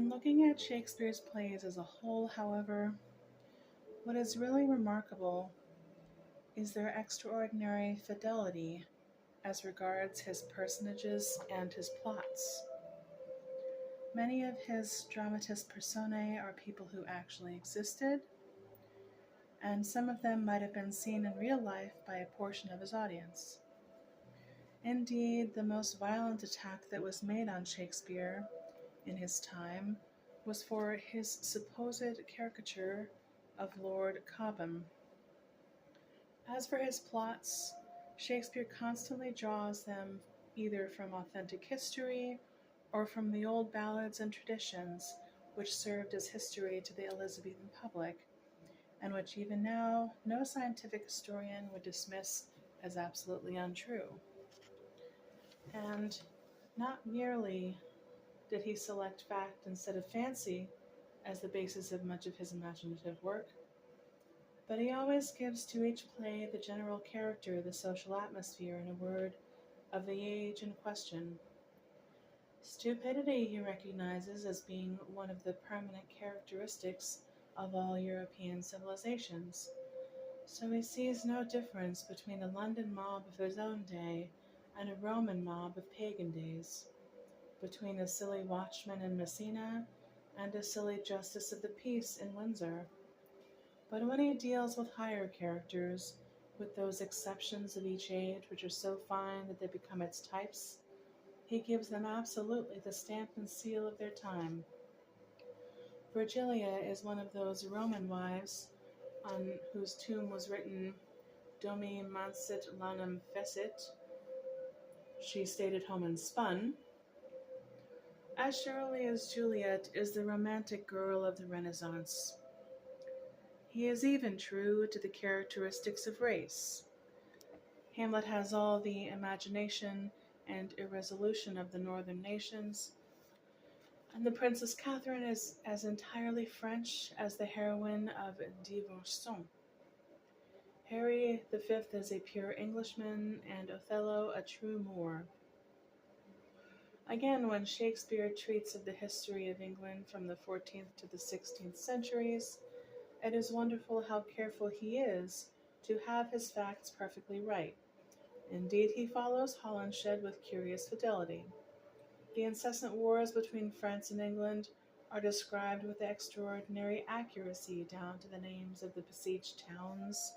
In looking at Shakespeare's plays as a whole, however, what is really remarkable is their extraordinary fidelity as regards his personages and his plots. Many of his dramatis personae are people who actually existed, and some of them might have been seen in real life by a portion of his audience. Indeed, the most violent attack that was made on Shakespeare in his time was for his supposed caricature of Lord Cobham. As for his plots, Shakespeare constantly draws them either from authentic history or from the old ballads and traditions which served as history to the Elizabethan public, and which even now no scientific historian would dismiss as absolutely untrue. And not merely did he select fact instead of fancy as the basis of much of his imaginative work, but he always gives to each play the general character, the social atmosphere, in a word, of the age in question. Stupidity he recognizes as being one of the permanent characteristics of all European civilizations, so he sees no difference between a London mob of his own day and a Roman mob of pagan days, between a silly watchman in Messina and a silly justice of the peace in Windsor. But when he deals with higher characters, with those exceptions of each age which are so fine that they become its types, he gives them absolutely the stamp and seal of their time. Virgilia is one of those Roman wives on whose tomb was written Domi mansit lanum fecit, she stayed at home and spun, as surely as Juliet is the romantic girl of the Renaissance. He is even true to the characteristics of race. Hamlet has all the imagination and irresolution of the northern nations, and the Princess Catherine is as entirely French as the heroine of Diversion. Harry the Fifth is a pure Englishman, and Othello a true Moor. Again, when Shakespeare treats of the history of England from the 14th to the 16th centuries, it is wonderful how careful he is to have his facts perfectly right. Indeed, he follows Holinshed with curious fidelity. The incessant wars between France and England are described with extraordinary accuracy down to the names of the besieged towns,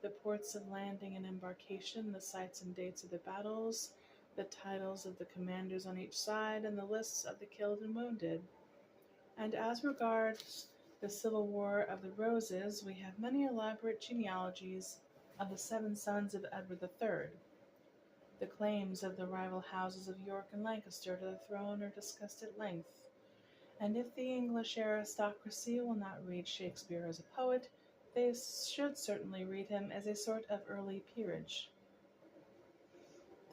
the ports of landing and embarkation, the sites and dates of the battles, the titles of the commanders on each side, and the lists of the killed and wounded. And as regards the Civil War of the Roses, we have many elaborate genealogies of the seven sons of Edward III. The claims of the rival houses of York and Lancaster to the throne are discussed at length, and if the English aristocracy will not read Shakespeare as a poet, they should certainly read him as a sort of early peerage.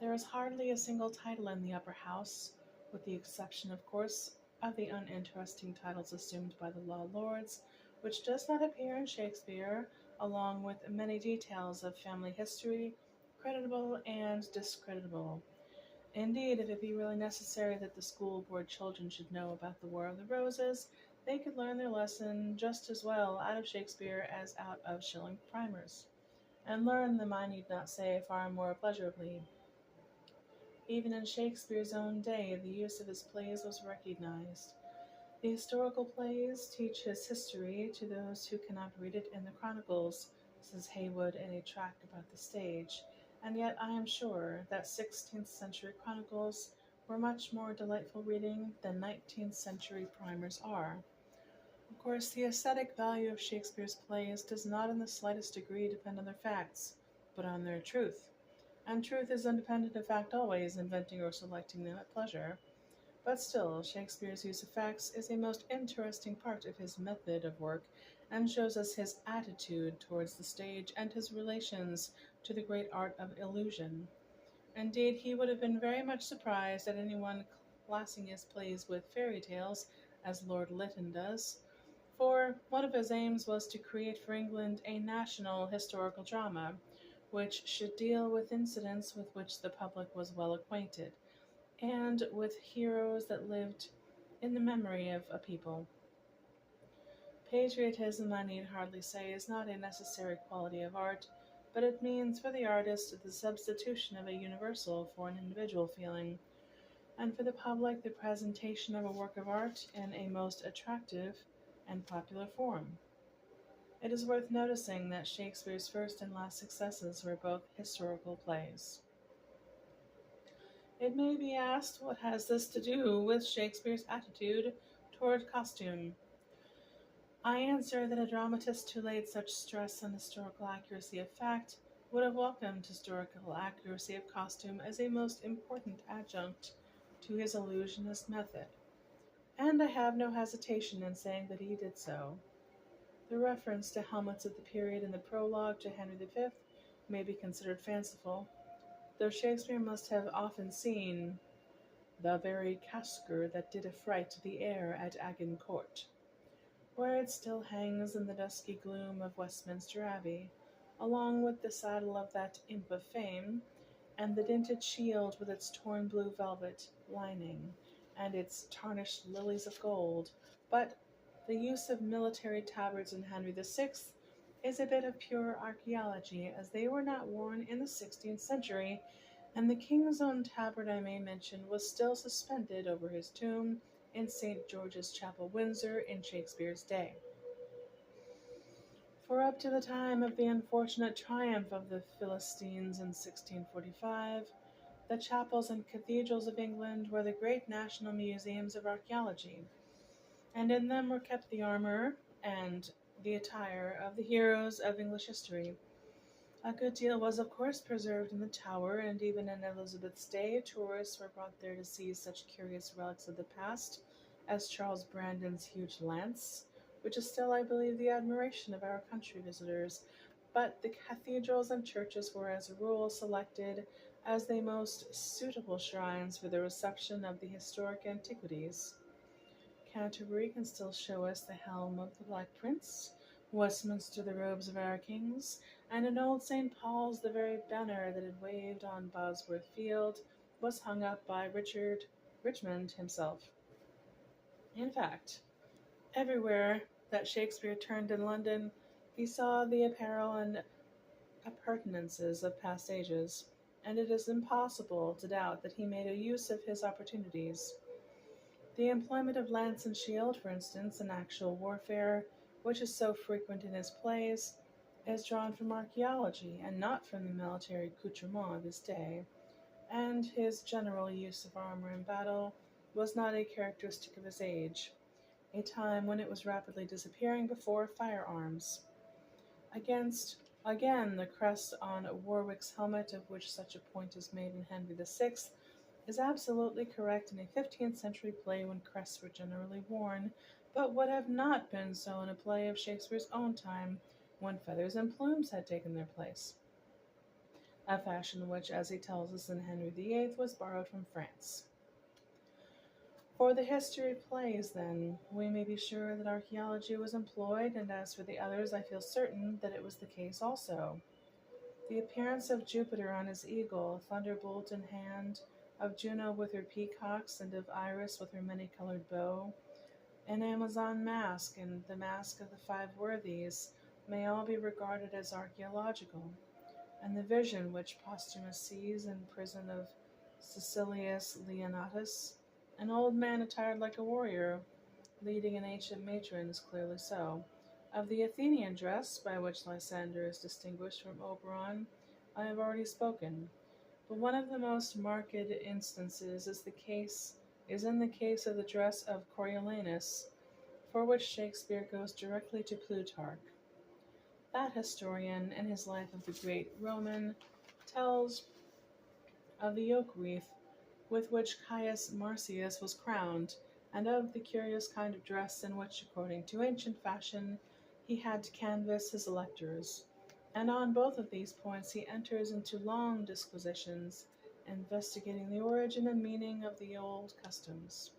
There is hardly a single title in the upper house, with the exception, of course, of the uninteresting titles assumed by the law lords, which does not appear in Shakespeare, along with many details of family history, creditable and discreditable. Indeed, if it be really necessary that the school board children should know about the War of the Roses, they could learn their lesson just as well out of Shakespeare as out of shilling primers, and learn them, I need not say, far more pleasurably. Even in Shakespeare's own day, the use of his plays was recognized. The historical plays teach his history to those who cannot read it in the chronicles, says Haywood in a tract about the stage, and yet I am sure that 16th century chronicles were much more delightful reading than 19th century primers are. Of course, the aesthetic value of Shakespeare's plays does not in the slightest degree depend on their facts, but on their truth. And truth is independent of fact always, inventing or selecting them at pleasure. But still, Shakespeare's use of facts is a most interesting part of his method of work, and shows us his attitude towards the stage and his relations to the great art of illusion. Indeed, he would have been very much surprised at anyone classing his plays with fairy tales, as Lord Lytton does, for one of his aims was to create for England a national historical drama, which should deal with incidents with which the public was well acquainted, and with heroes that lived in the memory of a people. Patriotism, I need hardly say, is not a necessary quality of art, but it means for the artist the substitution of a universal for an individual feeling, and for the public the presentation of a work of art in a most attractive and popular form. It is worth noticing that Shakespeare's first and last successes were both historical plays. It may be asked, what has this to do with Shakespeare's attitude toward costume? I answer that a dramatist who laid such stress on historical accuracy of fact would have welcomed historical accuracy of costume as a most important adjunct to his illusionist method, and I have no hesitation in saying that he did so. The reference to helmets of the period in the prologue to Henry V may be considered fanciful, though Shakespeare must have often seen the very casque that did affright the air at Agincourt, where it still hangs in the dusky gloom of Westminster Abbey, along with the saddle of that imp of fame, and the dinted shield with its torn blue velvet lining and its tarnished lilies of gold. But the use of military tabards in Henry VI is a bit of pure archaeology, as they were not worn in the 16th century, and the king's own tabard, I may mention, was still suspended over his tomb in St. George's Chapel, Windsor, in Shakespeare's day. For up to the time of the unfortunate triumph of the Philistines in 1645, the chapels and cathedrals of England were the great national museums of archaeology, and in them were kept the armor and the attire of the heroes of English history. A good deal was, of course, preserved in the Tower, and even in Elizabeth's day tourists were brought there to see such curious relics of the past as Charles Brandon's huge lance, which is still, I believe, the admiration of our country visitors. But the cathedrals and churches were, as a rule, selected as the most suitable shrines for the reception of the historic antiquities. Canterbury can still show us the helm of the Black Prince, Westminster the robes of our kings, and in old St. Paul's the very banner that had waved on Bosworth Field was hung up by Richmond himself. In fact, everywhere that Shakespeare turned in London, he saw the apparel and appurtenances of past ages, and it is impossible to doubt that he made a use of his opportunities. The employment of lance and shield, for instance, in actual warfare, which is so frequent in his plays, is drawn from archaeology and not from the military accoutrement of his day, and his general use of armor in battle was not a characteristic of his age, a time when it was rapidly disappearing before firearms. Again, the crest on Warwick's helmet, of which such a point is made in Henry VI, is absolutely correct in a 15th century play when crests were generally worn, but would have not been so in a play of Shakespeare's own time, when feathers and plumes had taken their place, a fashion which, as he tells us in Henry VIII, was borrowed from France. For the history plays, then, we may be sure that archaeology was employed, and as for the others, I feel certain that it was the case also. The appearance of Jupiter on his eagle, thunderbolt in hand, of Juno with her peacocks, and of Iris with her many-colored bow, an Amazon mask, and the mask of the five worthies, may all be regarded as archaeological, and the vision which Posthumus sees in prison of Cecilius Leonatus, an old man attired like a warrior, leading an ancient matron, is clearly so. Of the Athenian dress, by which Lysander is distinguished from Oberon, I have already spoken. But one of the most marked instances is in the case of the dress of Coriolanus, for which Shakespeare goes directly to Plutarch. That historian, in his life of the great Roman, tells of the yoke wreath with which Caius Marcius was crowned, and of the curious kind of dress in which, according to ancient fashion, he had to canvass his electors. And on both of these points he enters into long disquisitions, investigating the origin and meaning of the old customs.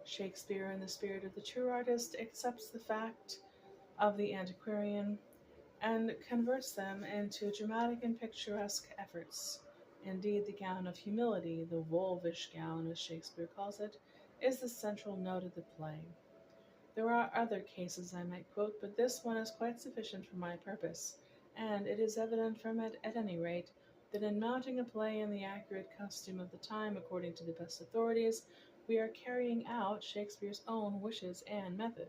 Shakespeare, in the spirit of the true artist, accepts the fact of the antiquarian and converts them into dramatic and picturesque efforts. Indeed, the gown of humility, the wolvish gown, as Shakespeare calls it, is the central note of the play. There are other cases I might quote, but this one is quite sufficient for my purpose, and it is evident from it, at any rate, that in mounting a play in the accurate costume of the time according to the best authorities, we are carrying out Shakespeare's own wishes and method.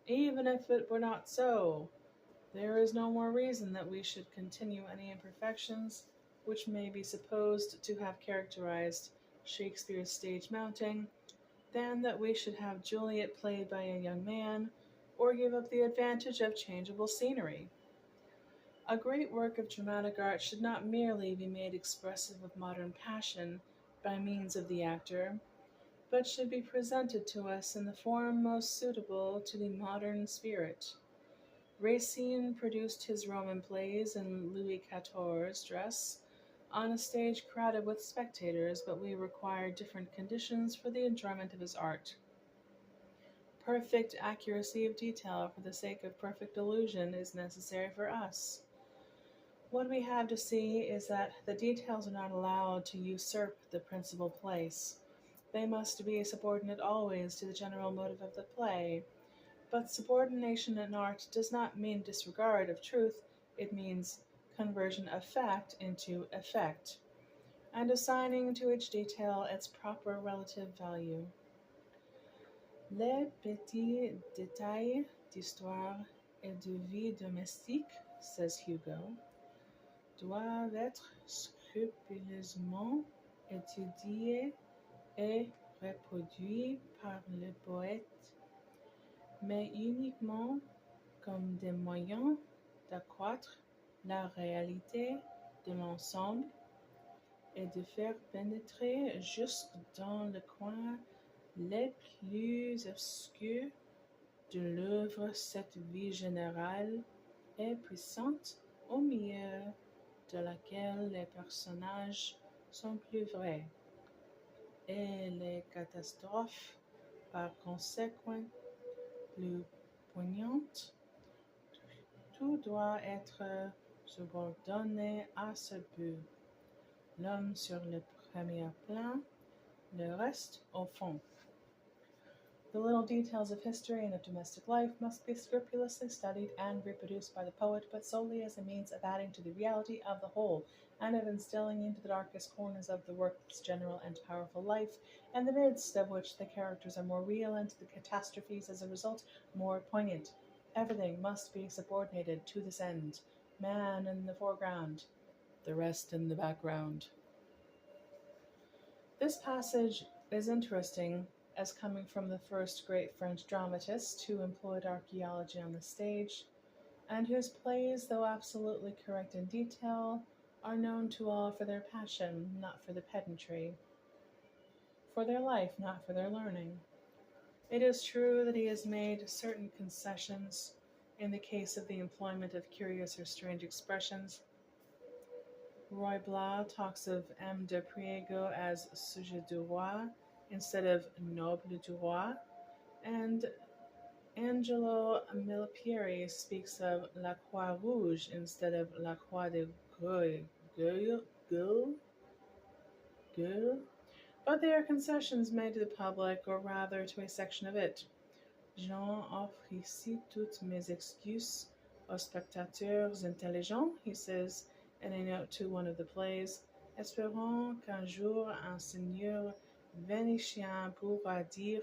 Even if it were not so, there is no more reason that we should continue any imperfections which may be supposed to have characterized Shakespeare's stage mounting than that we should have Juliet played by a young man, or give up the advantage of changeable scenery. A great work of dramatic art should not merely be made expressive of modern passion by means of the actor, but should be presented to us in the form most suitable to the modern spirit. Racine produced his Roman plays in Louis XIV's dress on a stage crowded with spectators, but we require different conditions for the enjoyment of his art. Perfect accuracy of detail for the sake of perfect illusion is necessary for us. What we have to see is that the details are not allowed to usurp the principal place. They must be subordinate always to the general motive of the play. But subordination in art does not mean disregard of truth, it means conversion of fact into effect, and assigning to each detail its proper relative value. Les petits détails d'histoire et de vie domestique, says Hugo, doivent être scrupuleusement étudiés et reproduits par le poète, mais uniquement comme des moyens d'accroître la réalité de l'ensemble et de faire pénétrer jusque dans le coin les plus obscurs de l'œuvre cette vie générale et puissante au milieu de laquelle les personnages sont plus vrais et les catastrophes par conséquent plus poignantes. Tout doit être subordonné à ce but. L'homme sur le premier plan, le reste au fond. The little details of history and of domestic life must be scrupulously studied and reproduced by the poet, but solely as a means of adding to the reality of the whole, and of instilling into the darkest corners of the work its general and powerful life, in the midst of which the characters are more real and the catastrophes as a result more poignant. Everything must be subordinated to this end. Man in the foreground, the rest in the background. This passage is interesting as coming from the first great French dramatist who employed archaeology on the stage, and whose plays, though absolutely correct in detail, are known to all for their passion, not for the pedantry, for their life, not for their learning. It is true that he has made certain concessions in the case of the employment of curious or strange expressions. Roy Blas talks of M. de Priego as sujet du roi instead of noble du roi, and Angelo Millepieri speaks of la croix rouge instead of la croix de gueule, but they are concessions made to the public, or rather to a section of it. J'en offre ici toutes mes excuses aux spectateurs intelligents, he says in a note to one of the plays, espérant qu'un jour un seigneur vénitien pourra dire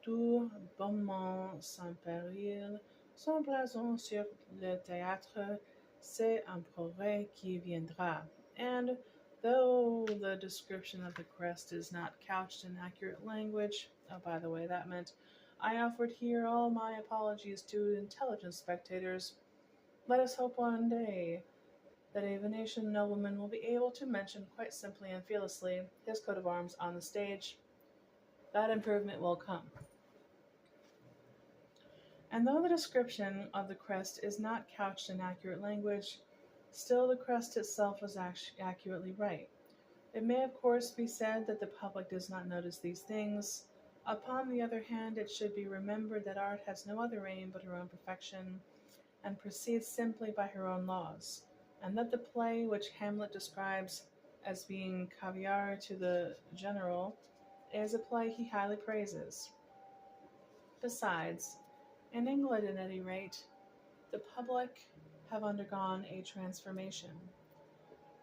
tout bonnement sans péril son blason sur le théâtre, c'est un progrès qui viendra. And though the description of the crest is not couched in accurate language, oh, by the way, that meant I offered here all my apologies to intelligent spectators. Let us hope one day that a Venetian nobleman will be able to mention quite simply and fearlessly his coat of arms on the stage. That improvement will come. And though the description of the crest is not couched in accurate language, still the crest itself is accurately right. It may of course be said that the public does not notice these things. Upon the other hand, it should be remembered that art has no other aim but her own perfection, and proceeds simply by her own laws, and that the play which Hamlet describes as being caviar to the general is a play he highly praises. Besides, in England at any rate, the public have undergone a transformation.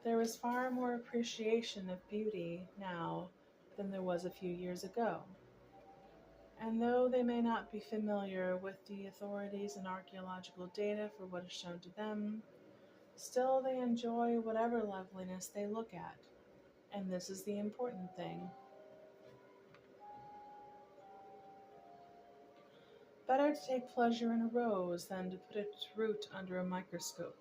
There is far more appreciation of beauty now than there was a few years ago. And though they may not be familiar with the authorities and archaeological data for what is shown to them, still they enjoy whatever loveliness they look at. And this is the important thing. Better to take pleasure in a rose than to put its root under a microscope.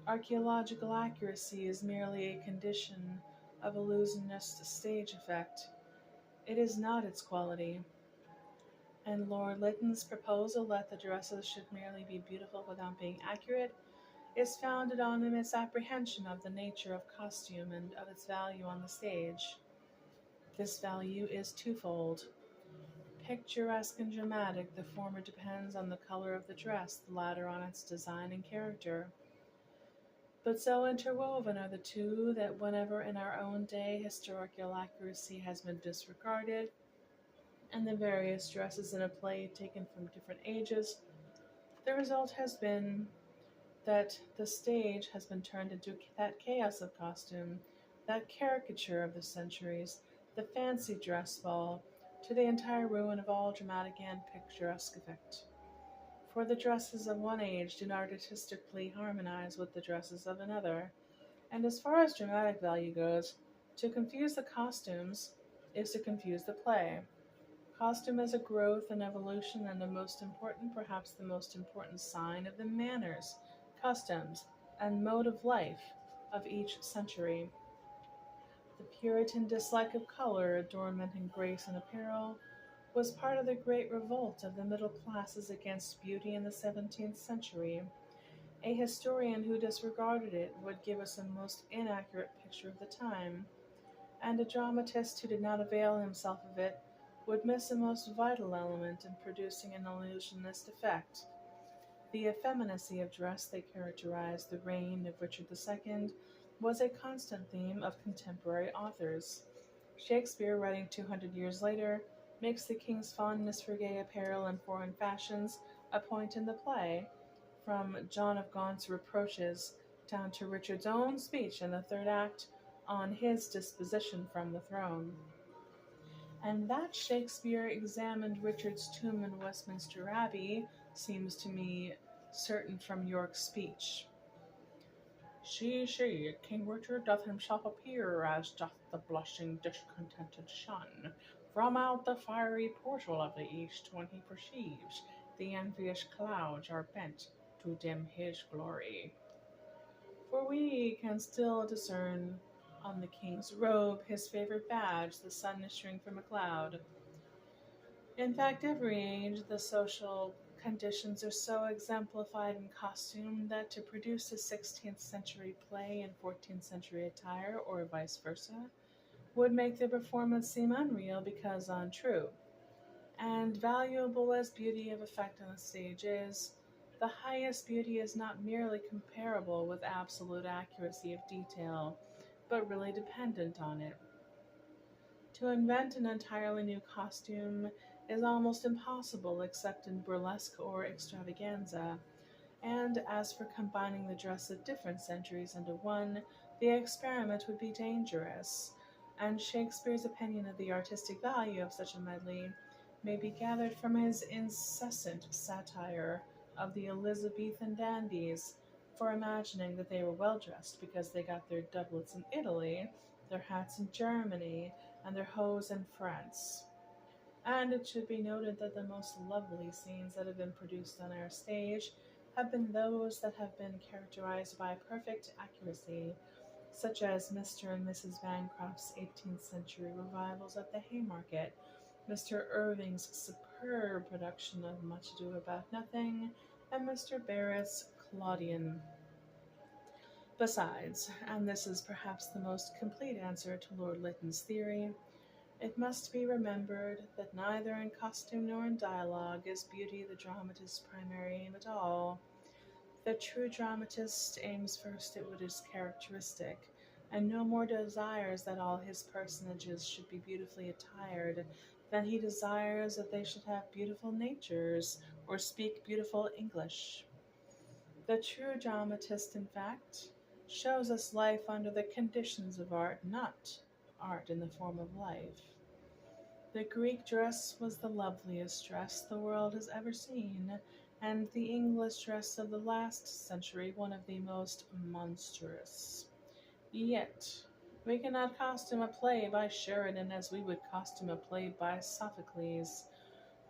Archaeological accuracy is merely a condition of illusionist stage effect. It is not its quality. And Lord Lytton's proposal that the dresses should merely be beautiful without being accurate is founded on a misapprehension of the nature of costume and of its value on the stage. This value is twofold. Picturesque and dramatic, the former depends on the color of the dress, the latter on its design and character. But so interwoven are the two that whenever in our own day historical accuracy has been disregarded, and the various dresses in a play taken from different ages, the result has been that the stage has been turned into that chaos of costume, that caricature of the centuries, the fancy dress ball, to the entire ruin of all dramatic and picturesque effect. For the dresses of one age do not artistically harmonize with the dresses of another, and as far as dramatic value goes, to confuse the costumes is to confuse the play. Costume is a growth and evolution, and the most important, perhaps the most important sign of the manners, customs, and mode of life of each century. The Puritan dislike of color, adornment, and grace in apparel was part of the great revolt of the middle classes against beauty in the 17th century. A historian who disregarded it would give us a most inaccurate picture of the time, and a dramatist who did not avail himself of it would miss a most vital element in producing an illusionist effect. The effeminacy of dress that characterized the reign of Richard II was a constant theme of contemporary authors. Shakespeare, writing 200 years later, makes the king's fondness for gay apparel and foreign fashions a point in the play, from John of Gaunt's reproaches down to Richard's own speech in the third act on his disposition from the throne. And that Shakespeare examined Richard's tomb in Westminster Abbey seems to me certain from York's speech. See, King Richard doth himself appear, as doth the blushing discontented sun, from out the fiery portal of the east, when he perceives the envious clouds are bent to dim his glory. For we can still discern on the king's robe his favorite badge, the sun issuing from a cloud. In fact, every age, the social conditions are so exemplified in costume that to produce a 16th century play in 14th century attire, or vice versa, would make the performance seem unreal because untrue. And valuable as beauty of effect on the stage is, the highest beauty is not merely comparable with absolute accuracy of detail, but really dependent on it. To invent an entirely new costume is almost impossible except in burlesque or extravaganza, and as for combining the dress of different centuries into one, the experiment would be dangerous, and Shakespeare's opinion of the artistic value of such a medley may be gathered from his incessant satire of the Elizabethan dandies for imagining that they were well dressed because they got their doublets in Italy, their hats in Germany, and their hose in France. And it should be noted that the most lovely scenes that have been produced on our stage have been those that have been characterized by perfect accuracy, such as Mr. and Mrs. Bancroft's 18th century revivals at the Haymarket, Mr. Irving's superb production of Much Ado About Nothing, and Mr. Barrett's Claudian. Besides, and this is perhaps the most complete answer to Lord Lytton's theory, it must be remembered that neither in costume nor in dialogue is beauty the dramatist's primary aim at all. The true dramatist aims first at what is characteristic, and no more desires that all his personages should be beautifully attired than he desires that they should have beautiful natures or speak beautiful English. The true dramatist, in fact, shows us life under the conditions of art, not art in the form of life. The Greek dress was the loveliest dress the world has ever seen, and the English dress of the last century one of the most monstrous. Yet, we cannot costume a play by Sheridan as we would costume a play by Sophocles,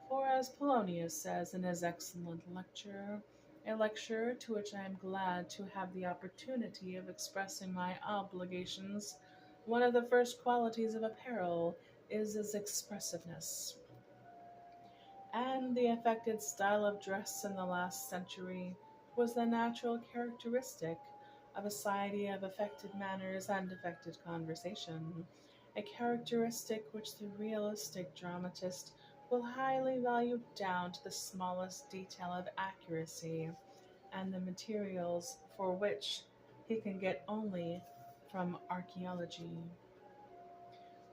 for as Polonius says in his excellent lecture, a lecture to which I am glad to have the opportunity of expressing my obligations, one of the first qualities of apparel is its expressiveness. And the affected style of dress in the last century was the natural characteristic of a society of affected manners and affected conversation, a characteristic which the realistic dramatist will highly value down to the smallest detail of accuracy, and the materials for which he can get only from archaeology.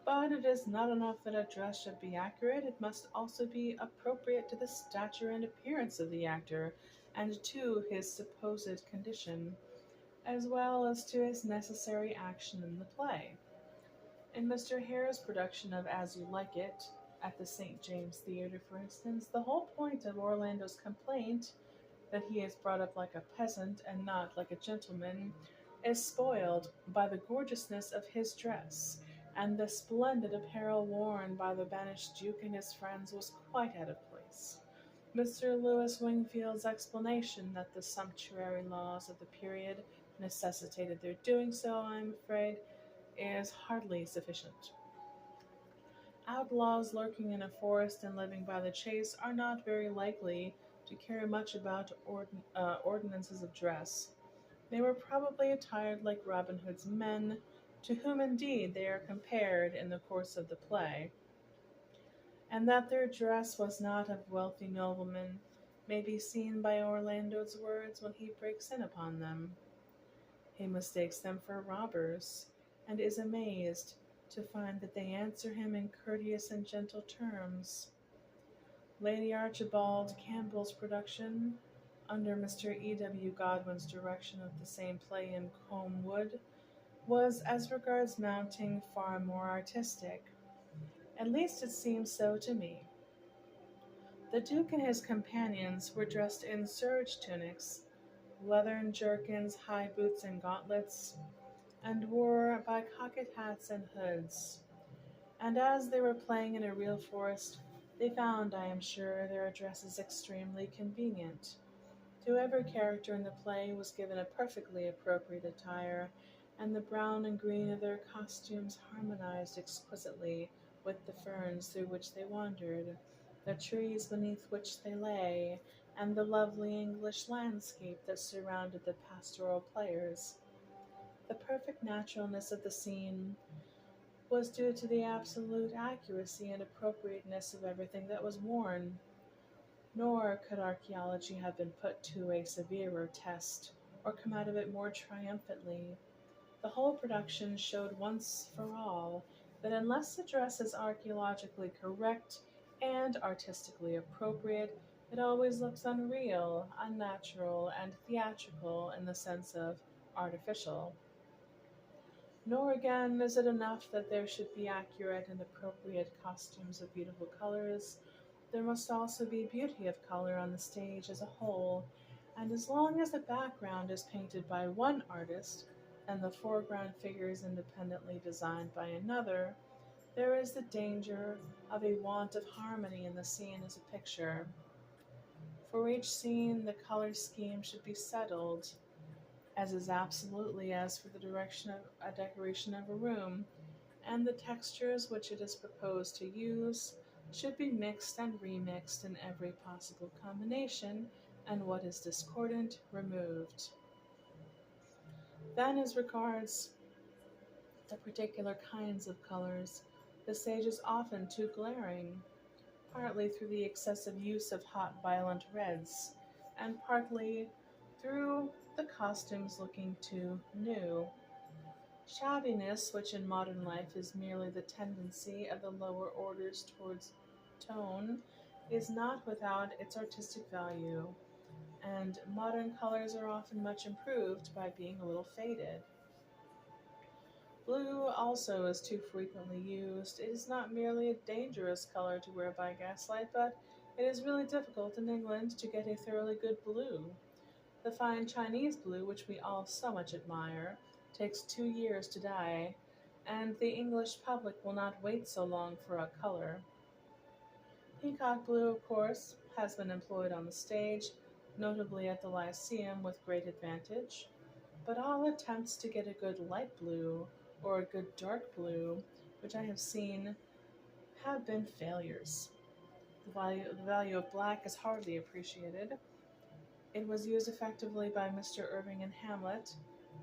But it is not enough that a dress should be accurate, it must also be appropriate to the stature and appearance of the actor, and to his supposed condition, as well as to his necessary action in the play. In Mr. Hare's production of As You Like It, at the St. James Theatre, for instance, the whole point of Orlando's complaint that he is brought up like a peasant and not like a gentleman, is spoiled by the gorgeousness of his dress, and the splendid apparel worn by the banished Duke and his friends was quite out of place. Mr. Lewis Wingfield's explanation that the sumptuary laws of the period necessitated their doing so, I am afraid, is hardly sufficient. Outlaws lurking in a forest and living by the chase are not very likely to care much about ordinances of dress. They were probably attired like Robin Hood's men, to whom indeed they are compared in the course of the play, and that their dress was not of wealthy noblemen may be seen by Orlando's words when he breaks in upon them. He mistakes them for robbers, and is amazed to find that they answer him in courteous and gentle terms. Lady Archibald Campbell's production, under Mr. E. W. Godwin's direction of the same play in Combe Wood, was, as regards mounting, far more artistic. At least it seems so to me. The Duke and his companions were dressed in serge tunics, leathern jerkins, high boots, and gauntlets, and wore by cocked hats and hoods. And as they were playing in a real forest, they found, I am sure, their dresses extremely convenient. To every character in the play was given a perfectly appropriate attire, and the brown and green of their costumes harmonized exquisitely with the ferns through which they wandered, the trees beneath which they lay, and the lovely English landscape that surrounded the pastoral players. The perfect naturalness of the scene was due to the absolute accuracy and appropriateness of everything that was worn. Nor could archaeology have been put to a severer test, or come out of it more triumphantly. The whole production showed once for all that unless the dress is archaeologically correct and artistically appropriate, it always looks unreal, unnatural, and theatrical in the sense of artificial. Nor again is it enough that there should be accurate and appropriate costumes of beautiful colors. There must also be beauty of color on the stage as a whole, and as long as the background is painted by one artist and the foreground figures independently designed by another, there is the danger of a want of harmony in the scene as a picture. For each scene, the color scheme should be settled, as is absolutely as for the direction of a decoration of a room, and the textures which it is proposed to use should be mixed and remixed in every possible combination, and what is discordant removed. Then, as regards the particular kinds of colors, the stage is often too glaring, partly through the excessive use of hot violent reds, and partly through the costumes looking too new. Shabbiness, which in modern life is merely the tendency of the lower orders towards tone, is not without its artistic value, and modern colors are often much improved by being a little faded. Blue also is too frequently used. It is not merely a dangerous color to wear by gaslight, but it is really difficult in England to get a thoroughly good blue. The fine Chinese blue, which we all so much admire, takes 2 years to dye, and the English public will not wait so long for a color. Peacock blue, of course, has been employed on the stage, notably at the Lyceum with great advantage, but all attempts to get a good light blue or a good dark blue, which I have seen, have been failures. The value of black is hardly appreciated. It was used effectively by Mr. Irving in Hamlet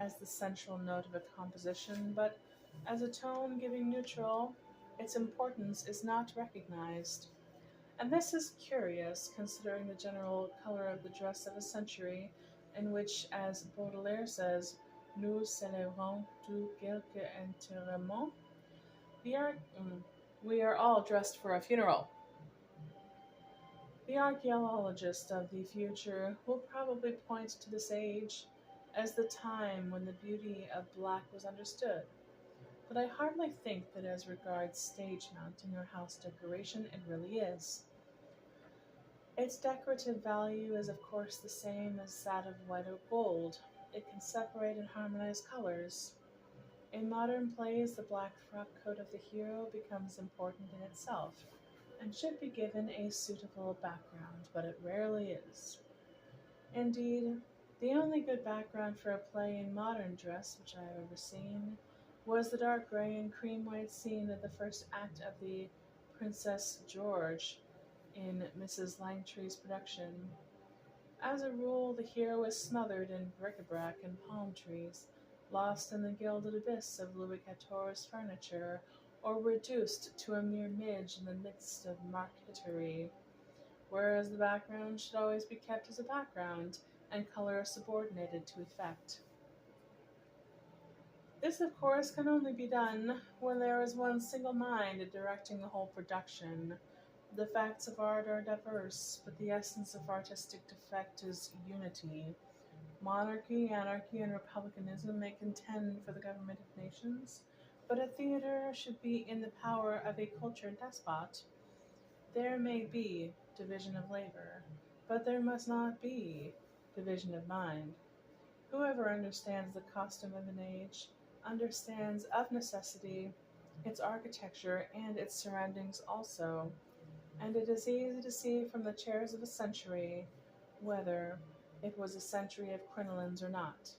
as the central note of a composition, but as a tone giving neutral, its importance is not recognized. And this is curious, considering the general color of the dress of a century, in which, as Baudelaire says, nous célébrons tout quelque enterrement. We are, we are all dressed for a funeral. The archaeologist of the future will probably point to this age as the time when the beauty of black was understood, but I hardly think that as regards stage mounting or house decoration it really is. Its decorative value is of course the same as that of white or gold. It can separate and harmonize colors. In modern plays, the black frock coat of the hero becomes important in itself, and should be given a suitable background, but it rarely is. Indeed, the only good background for a play in modern dress which I have ever seen was the dark gray and cream white scene of the first act of the Princess George in Mrs. Langtry's production. As a rule, the hero is smothered in bric-a-brac and palm trees, lost in the gilded abyss of Louis XIV's furniture, or reduced to a mere midge in the midst of marqueterie, whereas the background should always be kept as a background, and color subordinated to effect. This, of course, can only be done when there is one single mind directing the whole production. The facts of art are diverse, but the essence of artistic defect is unity. Monarchy, anarchy, and republicanism may contend for the government of nations, but a theater should be in the power of a cultured despot. There may be division of labor, but there must not be division of mind. Whoever understands the costume of an age understands of necessity its architecture and its surroundings also, and it is easy to see from the chairs of a century whether it was a century of crinolines or not.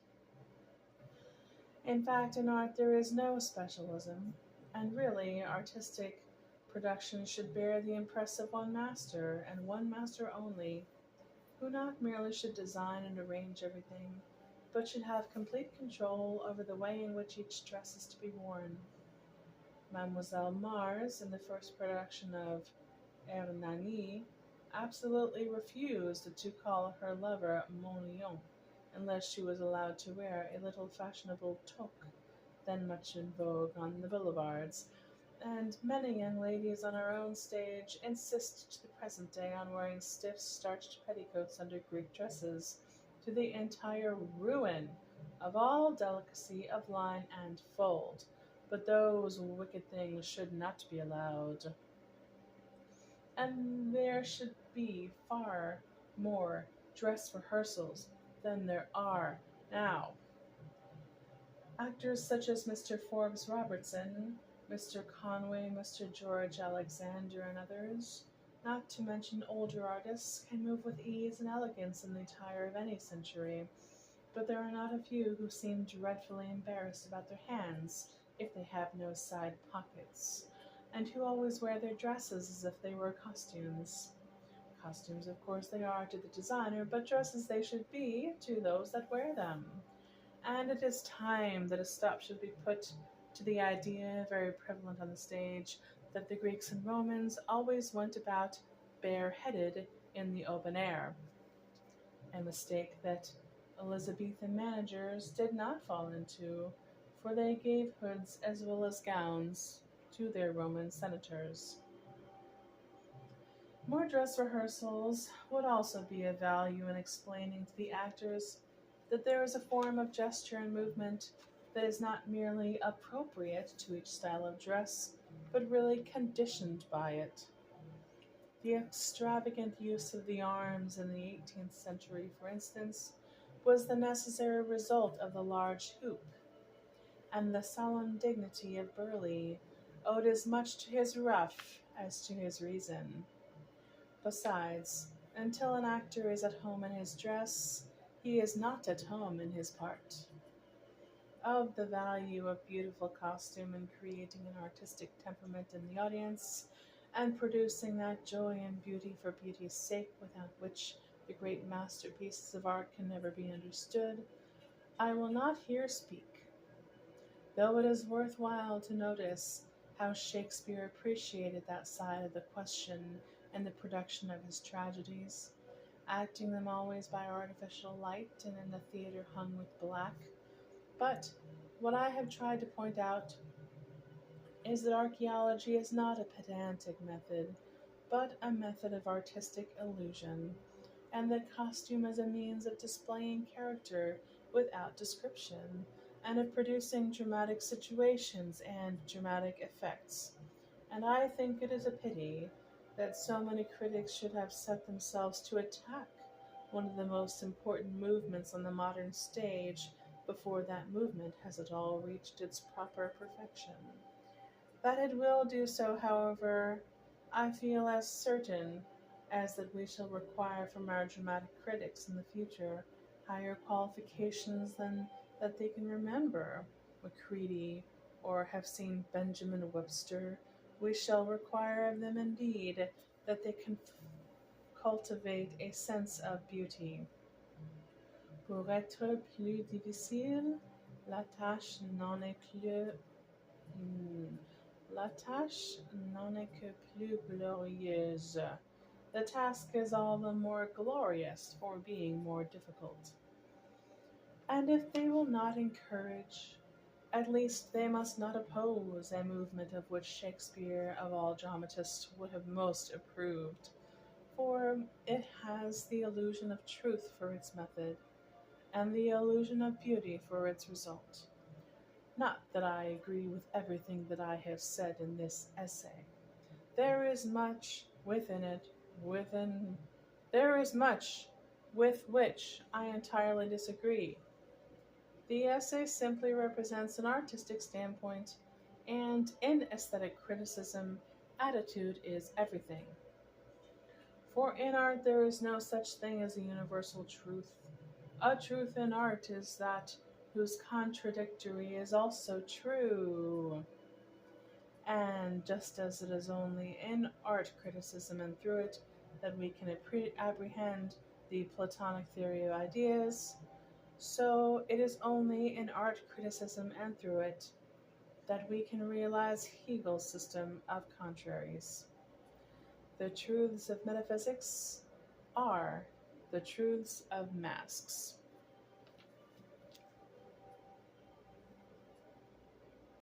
In fact, in art there is no specialism, and really artistic production should bear the impress of one master, and one master only, who not merely should design and arrange everything, but should have complete control over the way in which each dress is to be worn. Mademoiselle Mars, in the first production of Hernani, absolutely refused to call her lover Mon Lion, unless she was allowed to wear a little fashionable toque, then much in vogue on the boulevards, and many young ladies on our own stage insist to the present day on wearing stiff starched petticoats under Greek dresses, to the entire ruin of all delicacy of line and fold. But those wicked things should not be allowed. And there should be far more dress rehearsals than there are now. Actors such as Mr. Forbes Robertson, Mr. Conway, Mr. George Alexander, and others, not to mention older artists, can move with ease and elegance in the attire of any century, but there are not a few who seem dreadfully embarrassed about their hands if they have no side pockets, and who always wear their dresses as if they were costumes. Costumes, of course, they are to the designer, but dresses they should be to those that wear them. And it is time that a stop should be put to the idea, very prevalent on the stage, that the Greeks and Romans always went about bareheaded in the open air, a mistake that Elizabethan managers did not fall into, for they gave hoods as well as gowns to their Roman senators. More dress rehearsals would also be of value in explaining to the actors that there is a form of gesture and movement that is not merely appropriate to each style of dress, but really conditioned by it. The extravagant use of the arms in the 18th century, for instance, was the necessary result of the large hoop, and the solemn dignity of Burleigh owed as much to his ruff as to his reason. Besides, until an actor is at home in his dress, he is not at home in his part. Of the value of beautiful costume in creating an artistic temperament in the audience, and producing that joy and beauty for beauty's sake without which the great masterpieces of art can never be understood, I will not here speak, though it is worthwhile to notice how Shakespeare appreciated that side of the question in the production of his tragedies, acting them always by artificial light and in a theatre hung with black. But what I have tried to point out is that archaeology is not a pedantic method, but a method of artistic illusion, and that costume is a means of displaying character without description, and of producing dramatic situations and dramatic effects. And I think it is a pity that so many critics should have set themselves to attack one of the most important movements on the modern stage before that movement has at all reached its proper perfection. That it will do so, however, I feel as certain as that we shall require from our dramatic critics in the future higher qualifications than that they can remember Macready or have seen Benjamin Webster. We shall require of them indeed that they can cultivate a sense of beauty. Pour être plus difficile, la tâche n'en est que la tâche n'en est que plus glorieuse. The task is all the more glorious for being more difficult. And if they will not encourage, at least they must not oppose a movement of which Shakespeare of all dramatists would have most approved, for it has the illusion of truth for its method, and the illusion of beauty for its result. Not that I agree with everything that I have said in this essay. There is much within it, within there is much with which I entirely disagree. The essay simply represents an artistic standpoint, and in aesthetic criticism, attitude is everything. For in art there is no such thing as a universal truth. A truth in art is that whose contradictory is also true. And just as it is only in art criticism and through it that we can apprehend the Platonic theory of ideas, so it is only in art criticism and through it that we can realize Hegel's system of contraries. The truths of metaphysics are the truths of masks.